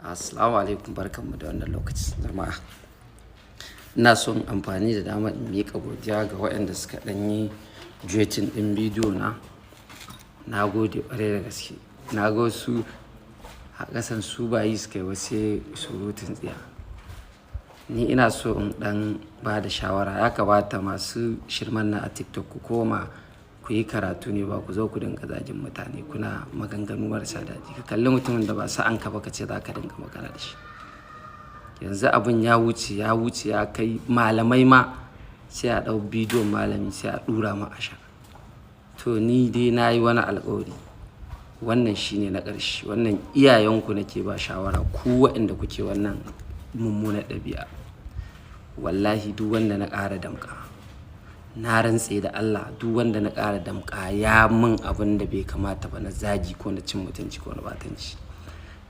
Assalamu alaikum, barkanmu da wannan lokaci jama'a. Ina son amfani da dama in miƙa godiya ga waɗanda suka ɗanyi dueting ɗin bidiyo na. Na gode ƙwarai da gaske. Na ga wasu a ƙasan su bayi suka yi wasu surutun tsiya. Ni ina so in ɗan ba da shawara. Ya kamata masu shirman na a TikTok ku koma ku yi karatu ne, ba ku zo ku dinga zagin mutane kuna maganganu marasa daɗi. Ka kalli mutumin da ba sa'an ka ba ka ce za ka dinga magana da shi. Yanzu abin ya wuce ya kai malamai ma sai a ɗau bidiyon malami sai a ɗura ma ashar. To ni dai na yi wani alƙawari, wannan shine na ƙarshe. Wannan iyayenku nake ba shawara, ku waɗanda kuke wannan mummunar ɗabi'a. Wallahi duk wanda na ƙara damƙa, na rantse da Allah, duk wanda na ƙara damƙa ya min abin da bai kamata ba na zagi ko na cin mutunci ko na batanci.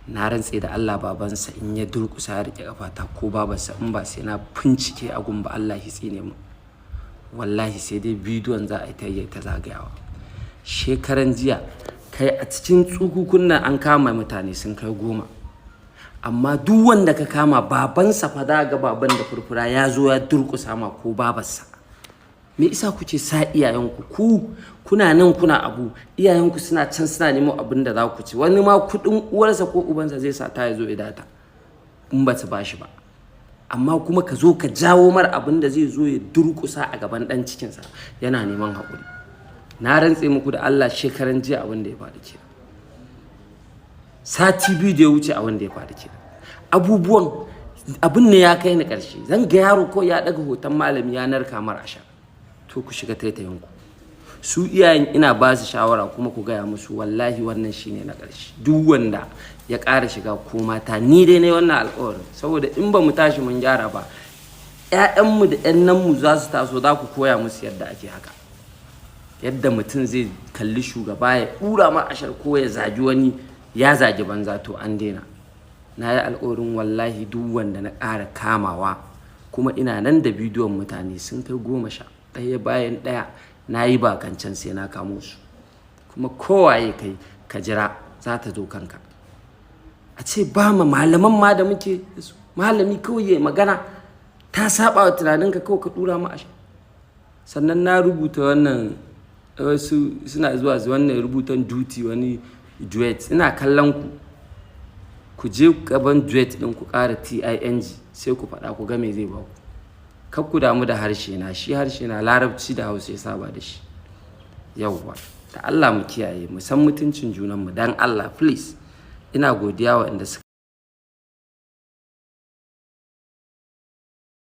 Na rantse da Allah, babansa in ya durƙusa ya riƙe ƙafata ko babarsa, in ba sai na bincike a gun ba, Allah ya tsine mu. Wallahi sai dai bidiyon za a yi ta zagayawa. Shekaran jiya kai a cikin tsukukun nan an kama mutane sun kai 10, amma duk wanda ka kama babansa fa da ga baban da furfura ya zo ya durƙusa ma ko babarsa. Me isa kuke sa iyayenku? Kuna nan kuna abu, iyayenku suna can suna neman abin da za ku ci. Wani ma kuɗin uwarsa ko ubansa zai sa ta ya zo ya data in ba ta bashi ba. Amma kuma ka zo ka jawo mar abin da zai zo ya durƙusa a gaban ɗan cikinsa yana neman haƙuri. Na rantse muku da Allah, shekaran jiya abin da ya faru ke. Sati biyu da ya wuce abin da ya faru ke. Abin ne ya kai ni ƙarshe. Zan ga yaro ko ya ɗaga hoton malami ya narka mar ashar. To ku shiga taitayenku. Su iyayen ina ba su shawara kuma ku gaya musu wallahi wannan shine na ƙarshe. Duk wanda ya ƙara shiga ko mata, ni dai ne wannan alƙawarin, saboda in ba mu tashi mun gyara ba, ƴaƴanmu da ƴannanmu za su taso, za ku koya musu yadda ake haka. Yadda mutum zai kalli shugaba ya ɗura ma ashar ko ya zagi wani, ya zagi banza, to an daina. Na yi alƙawarin wallahi duk wanda na ƙara kamawa, kuma ina nan da bidiyon mutane sun kai 10, ɗaya bayan ɗaya na yi bakancan sai na kamo su. Kuma kowaye kai ka jira za ta zo kanka. A ce ba ma malaman ma da muke su, malami kawai ya magana ta saba wa tunaninka kawai ka ɗura ma ashar. Sannan na rubuta wannan, wasu suna zuwa wannan rubutan duty, wani duet. Ina kallon ku je gaban duet ɗin ku ƙara ting sai ku faɗa ku ga me zai ba ku. Kar ku damu da harshe na, shi harshe na larabci da hausa ya saba da shi. Yawwa, da Allah mu kiyaye, mu san mutuncin junanmu dan Allah, please. Ina godiya wa inda suka